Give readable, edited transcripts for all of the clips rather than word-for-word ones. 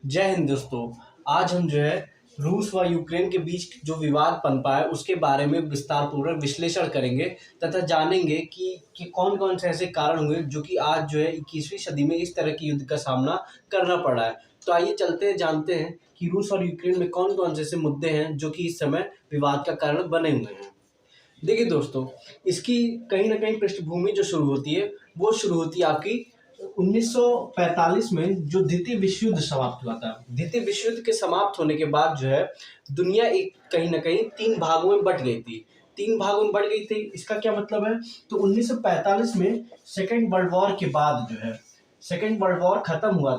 जय हिंद दोस्तों। आज हम जो है रूस व यूक्रेन के बीच जो विवाद पनपा है उसके बारे में विस्तार पूर्वक विश्लेषण करेंगे तथा जानेंगे कि कौन कौन से ऐसे कारण हुए जो कि आज जो है 21वीं सदी में इस तरह के युद्ध का सामना करना पड़ा है। तो आइए चलते हैं, जानते हैं कि रूस और यूक्रेन में कौन कौन से ऐसे मुद्दे हैं जो कि इस समय विवाद का कारण बने हुए हैं। देखिए दोस्तों, इसकी कहीं न कहीं पृष्ठभूमि जो शुरू होती है, वो शुरू होती है आपकी 1945 में, जो द्वितीय विश्व युद्ध समाप्त हुआ था। द्वितीय विश्व युद्ध के समाप्त होने के बाद जो है दुनिया एक कहीं न कहीं 3 भागों में बँट गई थी। 3 भागों में बढ़ गई थी, इसका क्या मतलब है? तो 1945 में सेकंड वर्ल्ड वॉर के बाद जो है सेकंड वर्ल्ड वॉर खत्म हुआ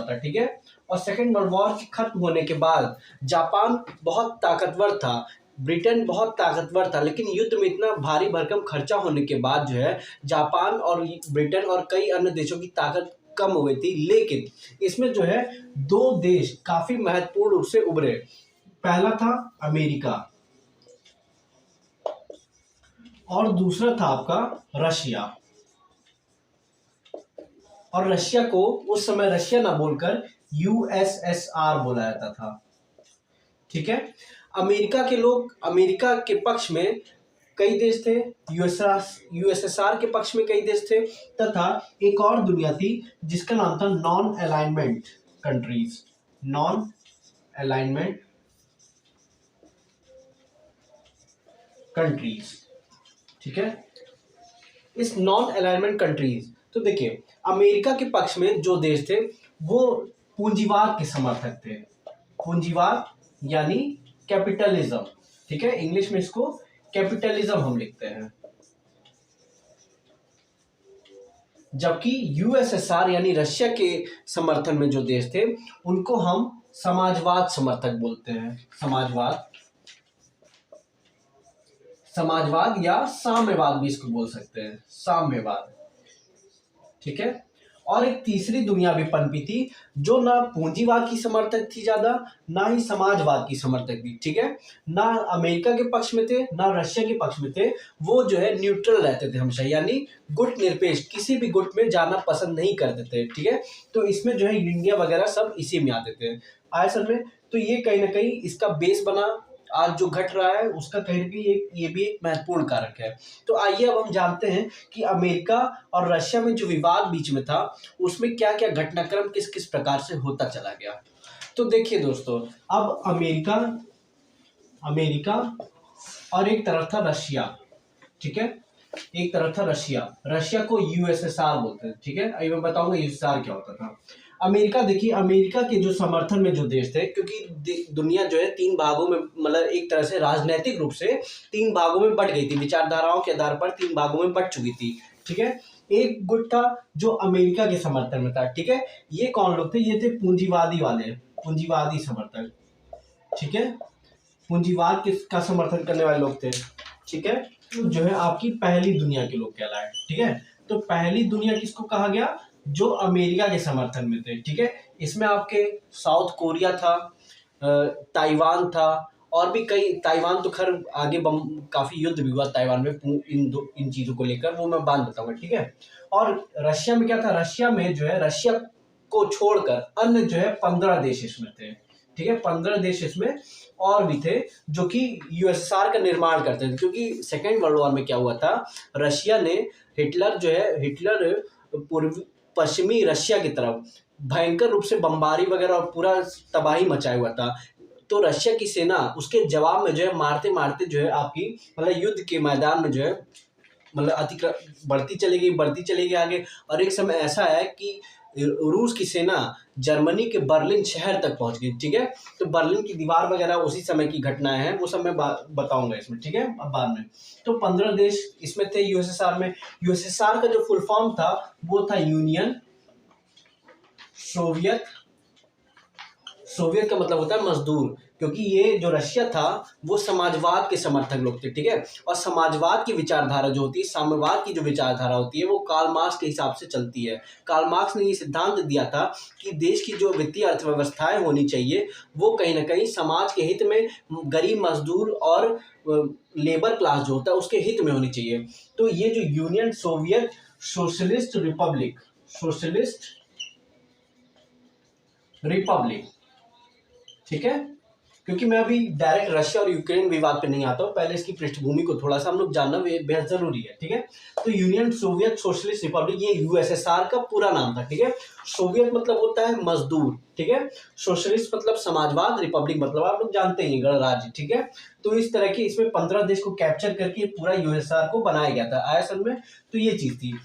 था, ठीक है? और सेकंड वर्ल्ड वॉर के खत्म होने के बाद जापान बहुत ताकतवर था, ब्रिटेन बहुत ताकतवर था, लेकिन युद्ध में इतना भारी भरकम खर्चा होने के बाद जो है जापान और ब्रिटेन और कई अन्य देशों की ताकत कम हो गई थी। लेकिन इसमें जो है 2 देश काफ़ी महत्वपूर्ण रूप से उभरे। पहला था अमेरिका और दूसरा था आपका रशिया। और रशिया को उस समय रशिया ना बोलकर यूएसएसआर बोला जाता था, ठीक है? अमेरिका के पक्ष में कई देश थे, यूएसएसआर के पक्ष में कई देश थे, तथा एक और दुनिया थी जिसका नाम था non alignment countries. Non alignment countries, ठीक है? इस नॉन अलाइनमेंट कंट्रीज, तो देखिए अमेरिका के पक्ष में जो देश थे वो पूंजीवाद के समर्थक थे। पूंजीवाद यानी कैपिटलिज्म, ठीक है? इंग्लिश में इसको कैपिटलिज्म हम लिखते हैं। जबकि यूएसएसआर यानी रशिया के समर्थन में जो देश थे उनको हम समाजवाद समर्थक बोलते हैं। समाजवाद या साम्यवाद भी इसको बोल सकते हैं, साम्यवाद, ठीक है? और एक तीसरी दुनिया भी पनपी थी जो ना पूंजीवाद की समर्थक थी ज्यादा, ना ही समाजवाद की समर्थक थी, ठीक है? ना अमेरिका के पक्ष में थे ना रशिया के पक्ष में थे। वो जो है न्यूट्रल रहते थे हमेशा, यानी गुट निरपेक्ष, किसी भी गुट में जाना पसंद नहीं करते थे, ठीक है? तो इसमें जो है इंडिया वगैरह सब इसी में आते थे असल में। तो ये कहीं ना कहीं इसका बेस बना, आज जो घट रहा है उसका कहीं ना कहीं ये भी एक महत्वपूर्ण कारक है। तो आइए अब हम जानते हैं कि अमेरिका और रशिया में जो विवाद बीच में था उसमें क्या क्या घटनाक्रम किस किस प्रकार से होता चला गया। तो देखिए दोस्तों, अब अमेरिका और एक तरफ था रशिया, ठीक है? एक तरफ था रशिया को यूएसएसआर बोलते हैं, ठीक है? अभी मैं बताऊंगा यूएसएसआर क्या होता था। अमेरिका, देखिए अमेरिका के जो समर्थन में जो देश थे, क्योंकि दुनिया जो है 3 भागों में, मतलब एक तरह से राजनीतिक रूप से 3 भागों में बट गई थी, विचारधाराओं के आधार पर 3 भागों में बट चुकी थी, ठीक है? एक गुट था जो अमेरिका के समर्थन में था, ठीक है? ये कौन लोग थे? ये थे पूंजीवादी समर्थक, ठीक है? पूंजीवाद का समर्थन करने वाले लोग थे, ठीक है? तो जो है आपकी पहली दुनिया के लोग कहलाए, ठीक है? तो पहली दुनिया किसको कहा गया? जो अमेरिका के समर्थन में थे, ठीक है? इसमें आपके साउथ कोरिया था, ताइवान था, और भी कई, ताइवान तो खैर आगे काफी युद्ध भी हुआ ताइवान में इन चीजों को लेकर, वो मैं बाद बताऊंगा, ठीक है? और रशिया में क्या था? रशिया में जो है रशिया को छोड़कर अन्य जो है 15 देश इसमें थे, ठीक है? 15 देश इसमें और भी थे जो कि यूएसएसआर का निर्माण करते थे। क्योंकि सेकेंड वर्ल्ड वॉर में क्या हुआ था, रशिया ने हिटलर पूर्वी पश्चिमी रशिया की तरफ भयंकर रूप से बमबारी वगैरह और पूरा तबाही मचाया हुआ था। तो रशिया की सेना उसके जवाब में जो है मारते मारते जो है आपकी, मतलब युद्ध के मैदान में जो है, मतलब बढ़ती चली गई आगे। और एक समय ऐसा है कि रूस की सेना जर्मनी के बर्लिन शहर तक पहुंच गई, ठीक है? तो बर्लिन की दीवार वगैरह उसी समय की घटनाएं हैं, वो सब मैं बताऊंगा इसमें, ठीक है? अब बाद में। तो 15 देश इसमें थे यूएसएसआर में। यूएसएसआर का जो फुल फॉर्म था वो था यूनियन सोवियत। सोवियत का मतलब होता है मजदूर, क्योंकि ये जो रशिया था वो समाजवाद के समर्थक लोग थे, ठीक है? और समाजवाद की विचारधारा जो होती है, साम्यवाद की जो विचारधारा होती है, वो कार्ल मार्क्स के हिसाब से चलती है। कार्ल मार्क्स ने ये सिद्धांत दिया था कि देश की जो वित्तीय अर्थव्यवस्थाएं होनी चाहिए वो कहीं ना कहीं समाज के हित में, गरीब मजदूर और लेबर क्लास जो होता है उसके हित में होनी चाहिए। तो ये जो यूनियन सोवियत सोशलिस्ट रिपब्लिक, ठीक है। क्योंकि मैं अभी डायरेक्ट रशिया और यूक्रेन विवाद पे नहीं आता हूँ, पहले इसकी पृष्ठभूमि को थोड़ा सा हम लोग जानना बेहद जरूरी है, ठीक है। तो यूनियन सोवियत सोशलिस्ट रिपब्लिक, ये यूएसएसआर का पूरा नाम था, ठीक है। सोवियत मतलब होता है मजदूर, ठीक है। सोशलिस्ट मतलब समाजवाद, रिपब्लिक मतलब आप लोग जानते ही गणराज्य, ठीक है। तो इस तरह की इसमें 15 देश को कैप्चर करके पूरा यूएसएसआर को बनाया गया था आया समझ में। तो ये चीज थी।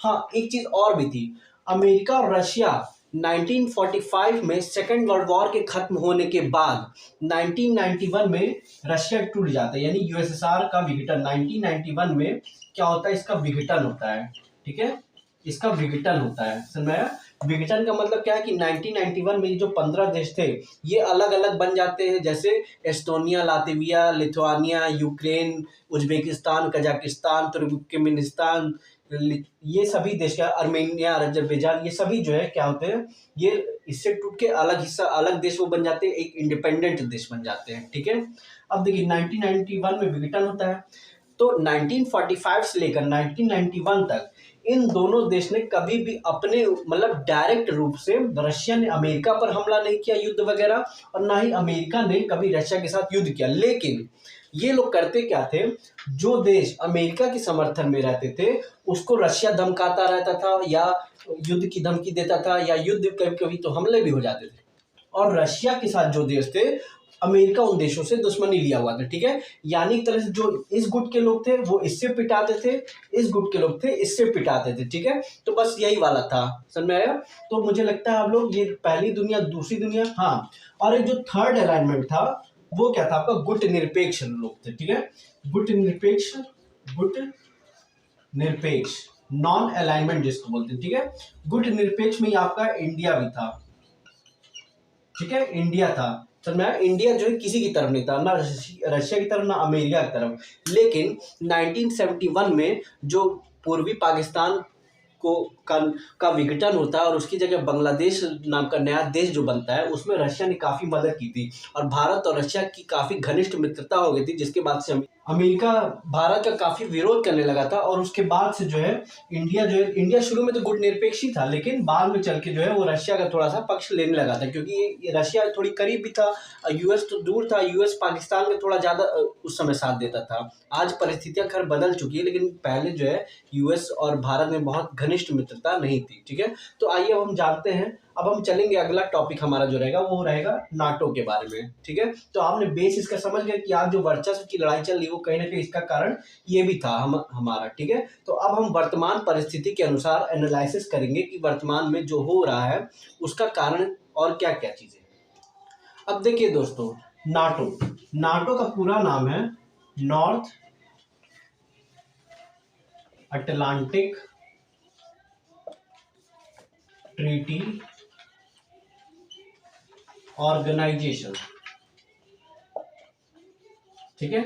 हाँ, एक चीज और भी थी, अमेरिका और रशिया 1945 में सेकेंड वर्ल्ड वॉर के खत्म होने के बाद 1991 में रशिया टूट जाता है, यानी यूएसएसआर का विघटन 1991 में क्या होता है, इसका विघटन होता है, ठीक है। इसका विघटन होता है, समझ में आया? विघटन का मतलब क्या है कि 1991 में जो 15 देश थे ये अलग अलग बन जाते हैं, जैसे Estonia, Latvia, Lithuania, Ukraine, Uzbekistan, Kazakhstan, Turkmenistan, ये सभी देश का, अर्मेनिया, अजरबैजान, ये सभी जो है क्या होते हैं, ये इससे टूट के अलग हिस्सा, अलग देश वो बन जाते हैं, एक इंडिपेंडेंट देश बन जाते हैं, ठीक है। अब देखिए 1991 में विघटन होता है, तो 1945 से लेकर 1991 तक इन दोनों देश ने कभी भी अपने मतलब डायरेक्ट रूप से, रशिया ने अमेरिका पर हमला नहीं किया युद्ध वगैरह, और ना ही अमेरिका ने कभी रशिया के साथ युद्ध किया। लेकिन ये लोग करते क्या थे, जो देश अमेरिका के समर्थन में रहते थे उसको रशिया धमकाता रहता था, या युद्ध की धमकी देता था, या युद्ध कभी कभी तो हमले भी हो जाते थे। और रशिया के साथ जो देश थे, अमेरिका उन देशों से दुश्मनी लिया हुआ था, ठीक है। यानी एक तरह से जो इस गुट के लोग थे वो इससे पिटाते थे, इस गुट के लोग थे इससे पिटाते थे, ठीक है। तो बस यही वाला था, समझ में आया? तो मुझे लगता है आप लोग ये पहली दुनिया, दूसरी दुनिया, हाँ। और एक जो थर्ड अलाइनमेंट था वो क्या था आपका, गुट निरपेक्ष लोग थे, ठीक है। गुट निरपेक्ष, गुट निरपेक्ष, नॉन अलाइनमेंट जिसको बोलते हैं, ठीक है। गुट निरपेक्ष में आपका इंडिया भी था, ठीक है, इंडिया था। तो मैं इंडिया जो है किसी की तरफ नहीं था, ना रशिया की तरफ ना अमेरिका की तरफ। लेकिन 1971 में जो पूर्वी पाकिस्तान को का विघटन होता है और उसकी जगह बांग्लादेश नाम का नया देश जो बनता है, उसमें रशिया ने काफी मदद की थी, और भारत और रशिया की काफी घनिष्ठ मित्रता हो गई थी, जिसके बाद से अमेरिका भारत का काफी विरोध करने लगा था। और उसके बाद से जो है इंडिया शुरू में तो गुटनिरपेक्ष ही था, लेकिन बाद में चल के जो है वो रशिया का थोड़ा सा पक्ष लेने लगा था, क्योंकि ये रशिया थोड़ी करीब भी था, यूएस तो दूर था, यूएस पाकिस्तान में थोड़ा ज्यादा उस समय साथ देता था। आज परिस्थितियां खैर बदल चुकी है, लेकिन पहले जो है यूएस और भारत में बहुत घनिष्ठ मित्रता नहीं थी, ठीक है। तो आइए अब हम जानते हैं, अब हम चलेंगे, अगला टॉपिक हमारा जो रहेगा वो रहेगा नाटो के बारे में, ठीक है। तो आपने बेस इसका समझ गया कि आज जो वर्चस्व की लड़ाई चल रही है वो कहीं ना कहीं इसका कारण ये भी था हमारा, ठीक है। तो अब हम वर्तमान परिस्थिति के अनुसार एनालिसिस करेंगे कि वर्तमान में जो हो रहा है उसका कारण और क्या क्या चीजें। अब देखिए दोस्तों, नाटो, नाटो का पूरा नाम है नॉर्थ अटलांटिक ट्रीटी ऑर्गेनाइजेशन, ठीक है।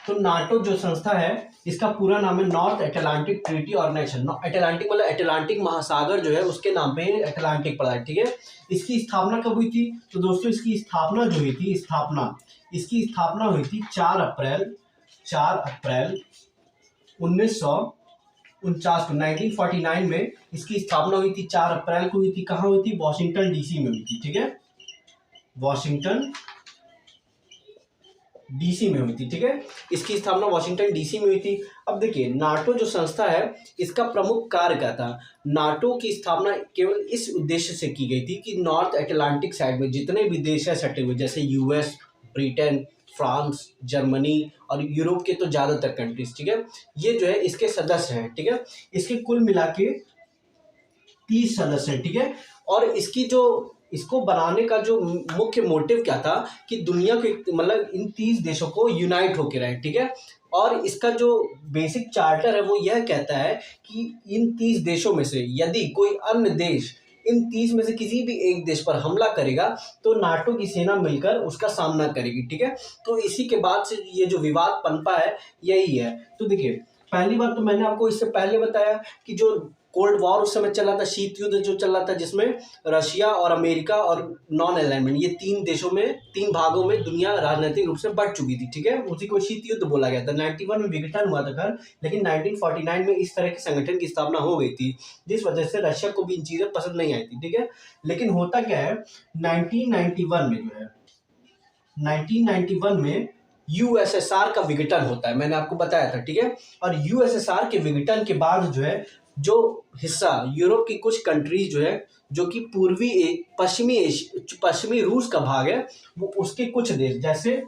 तो नाटो जो संस्था है इसका पूरा नाम है North Atlantic Treaty Organisation. Atlantic मतलब अटलांटिक महासागर जो है उसके नाम पे अटलांटिक पड़ा है, ठीक है। इसकी स्थापना कब हुई थी? तो दोस्तों इसकी स्थापना जो हुई थी, इसकी स्थापना हुई थी 4 अप्रैल 1949 को, 1949 में इसकी स्थापना हुई थी, 4 अप्रैल को हुई थी। कहाँ हुई थी? वॉशिंगटन डीसी में हुई थी, ठीक है, वॉशिंगटन डीसी में हुई थी, ठीक है। इसकी स्थापना वॉशिंगटन डीसी में हुई थी। अब देखिए नाटो जो संस्था है इसका प्रमुख कार्य क्या था? नाटो की स्थापना केवल इस उद्देश्य से की गई थी कि नॉर्थ अटलांटिक साइड में जितने भी देश है सटे हुए, जैसे यूएस, ब्रिटेन, फ्रांस, जर्मनी और यूरोप के तो ज्यादातर कंट्रीज, ठीक है, ये जो है इसके सदस्य हैं, ठीक है। इसके कुल मिला के 30 सदस्य हैं, ठीक है। और इसको बनाने का जो मुख्य मोटिव क्या था कि दुनिया के मतलब इन 30 देशों को यूनाइट होकर रहे, ठीक है। और इसका जो बेसिक चार्टर है वो यह कहता है कि इन 30 देशों में से यदि कोई अन्य देश इन 30 में से किसी भी एक देश पर हमला करेगा तो नाटो की सेना मिलकर उसका सामना करेगी, ठीक है। तो इसी के बाद से ये जो विवाद पनपा है यही है। तो देखिए, पहली बात तो मैंने आपको इससे पहले बताया कि जो कोल्ड वॉर उस समय चल रहा था, शीत युद्ध जो चल रहा था, जिसमें रशिया और अमेरिका और नॉन अलाइनमेंट, ये तीन भागों में दुनिया राजनीतिक रूप से बढ़ चुकी थी, ठीक है। उसी को शीत युद्ध बोला गया था। 91 में विघटन हुआ था खैर, लेकिन 1949 में इस तरह के संगठन की स्थापना हो गई थी, जिस वजह से रशिया को भी इन चीजें पसंद नहीं आई थी, ठीक है। लेकिन होता क्या है, 1991 में जो है 1991 में यूएसएसआर का विघटन होता है, मैंने आपको बताया था, ठीक है। और यूएसएसआर के विघटन के बाद जो है, जो हिस्सा यूरोप की कुछ कंट्रीज जो है, जो कि पश्चिमी रूस का भाग है, वो उसके कुछ देश जैसे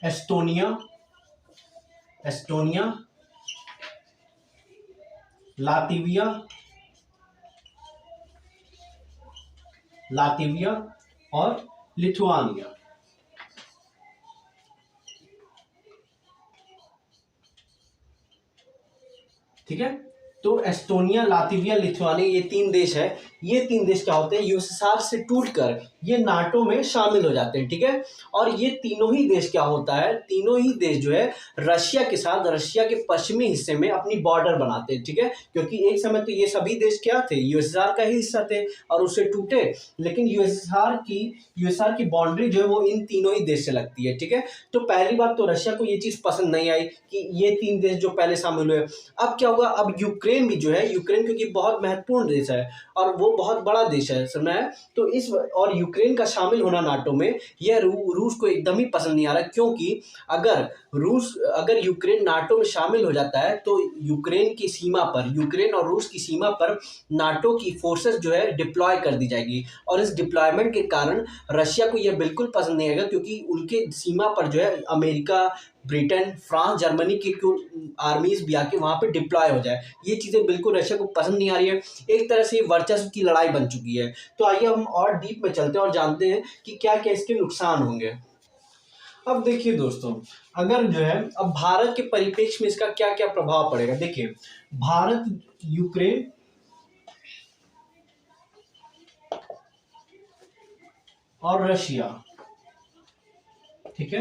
एस्टोनिया, लातविया और लिथुआनिया, ठीक है। तो एस्टोनिया, लातविया, लिथुआनिया, ये तीन देश है। ये तीन देश क्या होते हैं, यूएसएसआर से टूटकर ये नाटो में शामिल हो जाते हैं, ठीक है। और ये तीनों ही देश क्या होता है, तीनों ही देश जो है रशिया के साथ, रशिया के पश्चिमी हिस्से में अपनी बॉर्डर बनाते हैं, ठीक है। क्योंकि एक समय तो ये सभी देश क्या थे, यूएसएसआर का ही हिस्सा थे और उससे टूटे, लेकिन यूएसएसआर की बाउंड्री जो है वो इन तीनों ही देश से लगती है, ठीक है। तो पहली बात तो रशिया को ये चीज पसंद नहीं आई कि ये तीन देश जो पहले शामिल हुए। अब क्या होगा, अब यूक्रेन भी जो है, यूक्रेन क्योंकि बहुत महत्वपूर्ण देश है और वो बहुत बड़ा देश है सुना है, तो इस और यूक्रेन का शामिल होना नाटो में, यह रूस को एकदम ही पसंद नहीं आ रहा, क्योंकि अगर यूक्रेन नाटो में शामिल हो जाता है तो यूक्रेन और रूस की सीमा पर नाटो की फोर्सेस जो है डिप्लॉय कर दी जाएगी। और इस डिप्लॉयमेंट के कारण रशिया को यह बिल्कुल पसंद नहीं आएगा, क्योंकि उनके सीमा पर जो है अमेरिका, ब्रिटेन, फ्रांस, जर्मनी की आर्मीज भी आके वहां पे डिप्लॉय हो जाए, ये चीजें बिल्कुल रशिया को पसंद नहीं आ रही है। एक तरह से वर्चस्व की लड़ाई बन चुकी है। तो आइए हम और डीप में चलते हैं और जानते हैं कि क्या क्या इसके नुकसान होंगे। अब देखिए दोस्तों, अगर जो है अब भारत के परिप्रेक्ष्य में इसका क्या क्या प्रभाव पड़ेगा। देखिए, भारत, यूक्रेन और रशिया, ठीक है,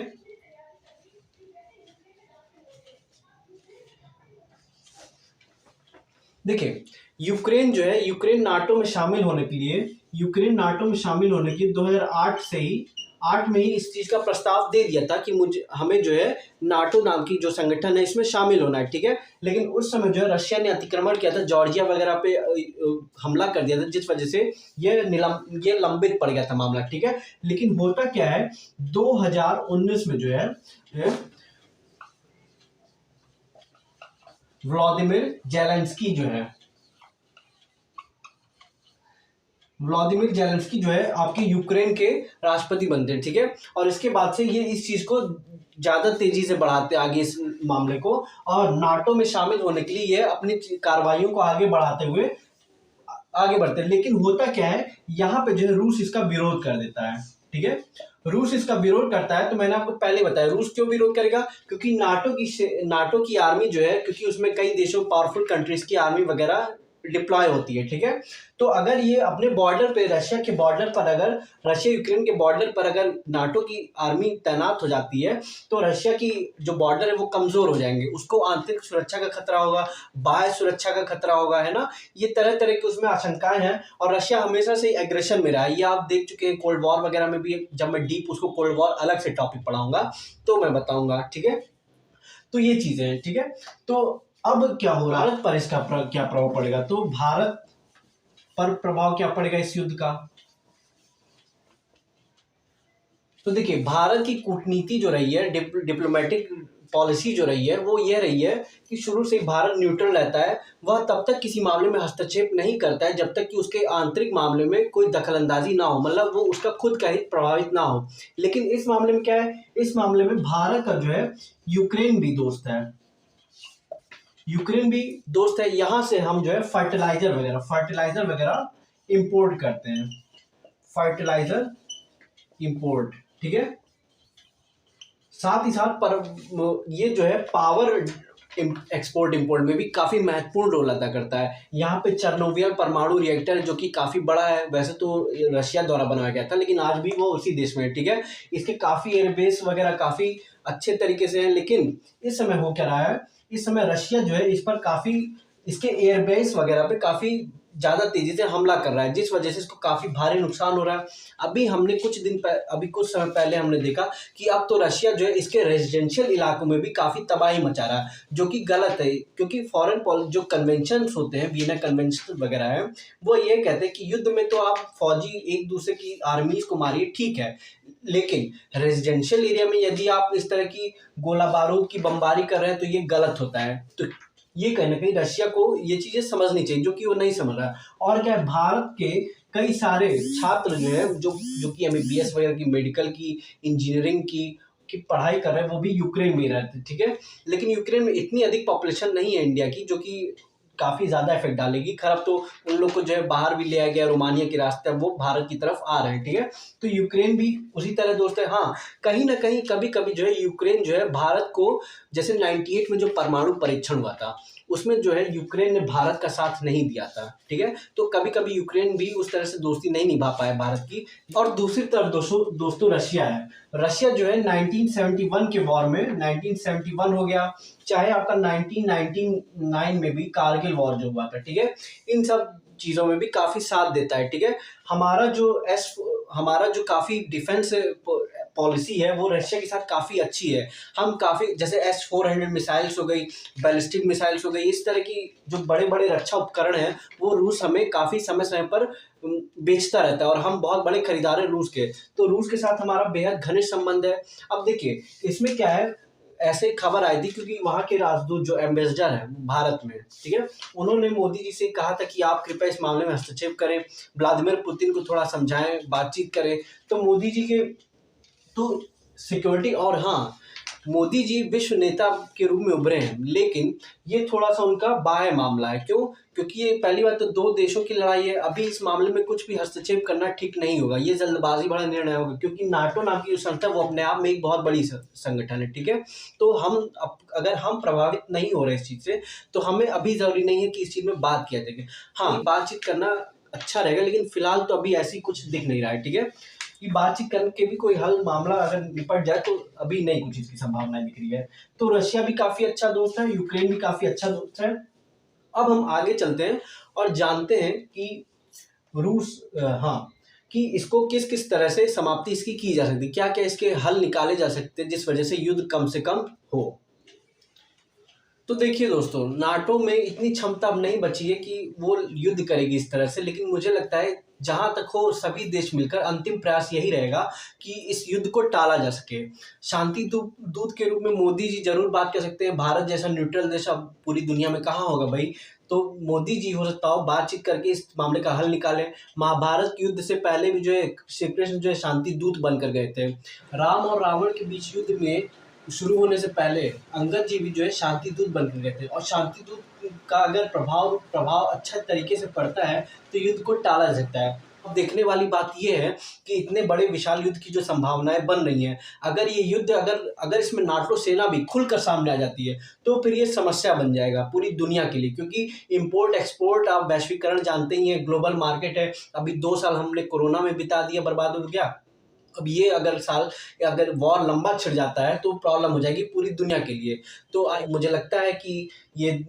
देखिए यूक्रेन जो है, यूक्रेन नाटो में शामिल होने के लिए 2008 से ही 8 में ही इस चीज का प्रस्ताव दे दिया था कि हमें जो है नाटो नाम की जो संगठन है इसमें शामिल होना है, ठीक है। लेकिन उस समय जो है रशिया ने अतिक्रमण किया था, जॉर्जिया वगैरह पे हमला कर दिया था, जिस वजह से ये लंबित पड़ गया था मामला, ठीक है। लेकिन होता क्या है, 2019 में जो है व्लादिमीर जेलेंस्की जो है आपके यूक्रेन के राष्ट्रपति बनते हैं, ठीक है। और इसके बाद से ये इस चीज को ज्यादा तेजी से बढ़ाते आगे इस मामले को, और नाटो में शामिल होने के लिए ये अपनी कार्रवाइयों को आगे बढ़ाते हुए आगे बढ़ते हैं। लेकिन होता क्या है, यहाँ पे जो है रूस इसका विरोध कर देता है, ठीक है। रूस इसका विरोध करता है, तो मैंने आपको पहले बताया रूस क्यों विरोध करेगा, क्योंकि नाटो की आर्मी जो है, क्योंकि उसमें कई देशों, पावरफुल कंट्रीज की आर्मी वगैरह डिप्लॉय होती है, ठीक है। तो अगर ये अपने बॉर्डर पे, रशिया यूक्रेन के बॉर्डर पर अगर नाटो की आर्मी तैनात हो जाती है, तो रशिया की जो बॉर्डर है वो कमजोर हो जाएंगे, उसको आंतरिक सुरक्षा का खतरा होगा, बाह्य सुरक्षा का खतरा होगा, है ना। ये तरह तरह की उसमें आशंकाएं हैं। और रशिया हमेशा से एग्रेशन में रहा है, ये आप देख चुके हैं कोल्ड वॉर वगैरह में भी। जब मैं डीप उसको कोल्ड वॉर अलग से टॉपिक पढ़ाऊंगा तो मैं बताऊंगा, ठीक है। तो ये चीजें हैं, ठीक है। तो अब क्या हो रहा है, भारत पर इसका क्या प्रभाव पड़ेगा, तो भारत पर प्रभाव क्या पड़ेगा इस युद्ध का। तो देखिए, भारत की कूटनीति जो रही है, डिप्लोमेटिक पॉलिसी जो रही है, वो ये रही है कि शुरू से भारत न्यूट्रल रहता है। वह तब तक किसी मामले में हस्तक्षेप नहीं करता है जब तक कि उसके आंतरिक मामले में कोई दखलंदाजी ना हो, मतलब वो उसका खुद का हित प्रभावित ना हो। लेकिन इस मामले में क्या है, इस मामले में भारत का जो है यूक्रेन भी दोस्त है, यहाँ से हम जो है फर्टिलाइजर वगैरह इंपोर्ट करते हैं, फर्टिलाइजर इंपोर्ट, ठीक है। साथ ही साथ पर ये जो है पावर एक्सपोर्ट इंपोर्ट में भी काफी महत्वपूर्ण रोल अदा करता है। यहाँ पे चेर्नोबिल परमाणु रिएक्टर जो कि काफी बड़ा है, वैसे तो रशिया द्वारा बनाया गया था, लेकिन आज भी वो उसी देश में है, ठीक है। इसके काफी एयरबेस वगैरह काफी अच्छे तरीके से है। लेकिन इस समय हो क्या रहा है, इस समय रशिया जो है इस पर काफी इसके एयरबेस वगैरह पे काफ़ी ज़्यादा तेज़ी से हमला कर रहा है, जिस वजह से इसको काफ़ी भारी नुकसान हो रहा है। अभी कुछ समय पहले हमने देखा कि अब तो रशिया जो है इसके रेजिडेंशियल इलाकों में भी काफ़ी तबाही मचा रहा है, जो कि गलत है, क्योंकि जो कन्वेंशंस होते हैं, वियना कन्वेंशन वगैरह है, वो ये कहते हैं कि युद्ध में तो आप फौजी एक दूसरे की आर्मीज को मारिए, ठीक है, लेकिन रेजिडेंशियल एरिया में यदि आप इस तरह की गोला बारूद की बमबारी कर रहे हैं तो ये गलत होता है। तो ये कहीं न कहीं रशिया को ये चीज़ें समझनी चाहिए, जो कि वो नहीं समझ रहा है। और क्या है, भारत के कई सारे छात्र जो हैं, जो कि एमबीबीएस वगैरह की, मेडिकल की, इंजीनियरिंग की पढ़ाई कर रहे हैं, वो भी यूक्रेन में ही रहते हैं, ठीक है? लेकिन यूक्रेन में इतनी अधिक पॉपुलेशन नहीं है इंडिया की, जो कि काफ़ी ज़्यादा इफ़ेक्ट डालेगी। खैर, तो उन लोग को जो है बाहर भी ले आया गया, रोमानिया के रास्ते, अब वो भारत की तरफ आ रहे हैं, ठीक है? तो यूक्रेन भी उसी तरह दोस्त है। हाँ, कहीं न कहीं कभी-कभी जो है यूक्रेन जो है भारत को, जैसे 98 में जो परमाणु परीक्षण हुआ था, उसमें जो है यूक्रेन ने भारत का साथ नहीं दिया था, ठीक है? तो कभी-कभी यूक्रेन भी उस तरह से दोस्ती नहीं निभा पाया भारत की। और दूसरी तरफ दोस्तों रशिया है। रशिया जो है 1971 के वॉर में, 1971 हो गया, चाहे आपका 1999 में भी कारगिल वॉर जो हुआ था, ठीक है? इन सब चीज़ों में भी काफ़ी साथ देता है, ठीक है? हमारा जो एस हमारा जो काफ़ी डिफेंस पॉलिसी है, वो रशिया के साथ काफ़ी अच्छी है। हम काफ़ी, जैसे S-400 मिसाइल्स हो गई, बैलिस्टिक मिसाइल्स हो गई, इस तरह की जो बड़े-बड़े रक्षा उपकरण हैं, वो रूस हमें काफ़ी समय-समय पर बेचता रहता है, और हम बहुत बड़े खरीदार हैं रूस के। तो रूस के साथ हमारा बेहद घनिष्ठ संबंध है। अब देखिए, इसमें क्या है, ऐसे खबर आई थी क्योंकि वहाँ के राजदूत जो एम्बेसडर हैं भारत में, ठीक है? उन्होंने मोदी जी से कहा था कि आप कृपया इस मामले में हस्तक्षेप करें, व्लादिमीर पुतिन को थोड़ा समझाएँ, बातचीत करें। तो मोदी जी के तो सिक्योरिटी, और हाँ, मोदी जी विश्व नेता के रूप में उभरे हैं, लेकिन ये थोड़ा-सा उनका बाह्य मामला है। क्यों? क्योंकि ये पहली बात तो 2 देशों की लड़ाई है, अभी इस मामले में कुछ भी हस्तक्षेप करना ठीक नहीं होगा, ये जल्दबाज़ी भरा निर्णय होगा, क्योंकि नाटो नाम की जो संस्था है, वो अपने आप में एक बहुत बड़ी संगठन है, ठीक है? तो अगर हम प्रभावित नहीं हो रहे इस चीज़ से, तो हमें अभी ज़रूरी नहीं है कि इस चीज़ में बात किया जाए। हाँ, बातचीत करना अच्छा रहेगा, लेकिन फिलहाल तो अभी ऐसी कुछ दिख नहीं रहा है, ठीक है? कि बातचीत करके भी कोई हल, मामला अगर निपट जाए, तो अभी नहीं कुछ इसकी संभावनाएं दिख रही है। तो रशिया भी काफी अच्छा दोस्त है, यूक्रेन भी काफी अच्छा दोस्त है। अब हम आगे चलते हैं और जानते हैं कि रूस हाँ, कि इसको किस किस तरह से समाप्ति इसकी की जा सकती है, क्या क्या इसके हल निकाले जा सकते हैं जिस वजह से युद्ध कम से कम हो। तो देखिए दोस्तों, नाटो में इतनी क्षमता अब नहीं बची है कि वो युद्ध करेगी इस तरह से, लेकिन मुझे लगता है जहाँ तक हो सभी देश मिलकर, अंतिम प्रयास यही रहेगा कि इस युद्ध को टाला जा सके। शांति दूत के रूप में मोदी जी ज़रूर बात कर सकते हैं, भारत जैसा न्यूट्रल देश अब पूरी दुनिया में कहाँ होगा भाई? तो मोदी जी हो सकता हो बातचीत करके इस मामले का हल निकालें। महाभारत के युद्ध से पहले भी जो है श्री कृष्ण जो है शांति दूत बनकर गए थे। राम और रावण के बीच युद्ध में शुरू होने से पहले अंगद जी भी जो है शांति दूत बन के गए थे, और शांति दूत का अगर प्रभाव अच्छा तरीके से पड़ता है तो युद्ध को टाला जा सकता है। अब देखने वाली बात यह है कि इतने बड़े विशाल युद्ध की जो संभावनाएं बन रही हैं, अगर ये युद्ध अगर इसमें नाटो सेना भी खुलकर सामने आ जाती है, तो फिर ये समस्या बन जाएगा पूरी दुनिया के लिए, क्योंकि इम्पोर्ट एक्सपोर्ट, आप वैश्वीकरण जानते ही हैं, ग्लोबल मार्केट है। अभी 2 साल हमने कोरोना में बिता दिया, बर्बाद हो गया। अब ये अगर वॉर लंबा छिड़ जाता है तो प्रॉब्लम हो जाएगी पूरी दुनिया के लिए। तो मुझे लगता है कि ये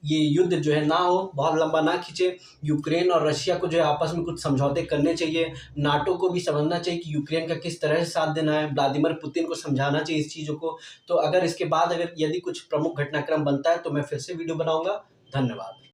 युद्ध जो है ना हो, बहुत लंबा ना खींचे। यूक्रेन और रशिया को जो है आपस में कुछ समझौते करने चाहिए। नाटो को भी समझना चाहिए कि यूक्रेन का किस तरह से साथ देना है। व्लादिमीर पुतिन को समझाना चाहिए इस चीज़ों को। तो अगर इसके बाद यदि कुछ प्रमुख घटनाक्रम बनता है तो मैं फिर से वीडियो बनाऊँगा। धन्यवाद।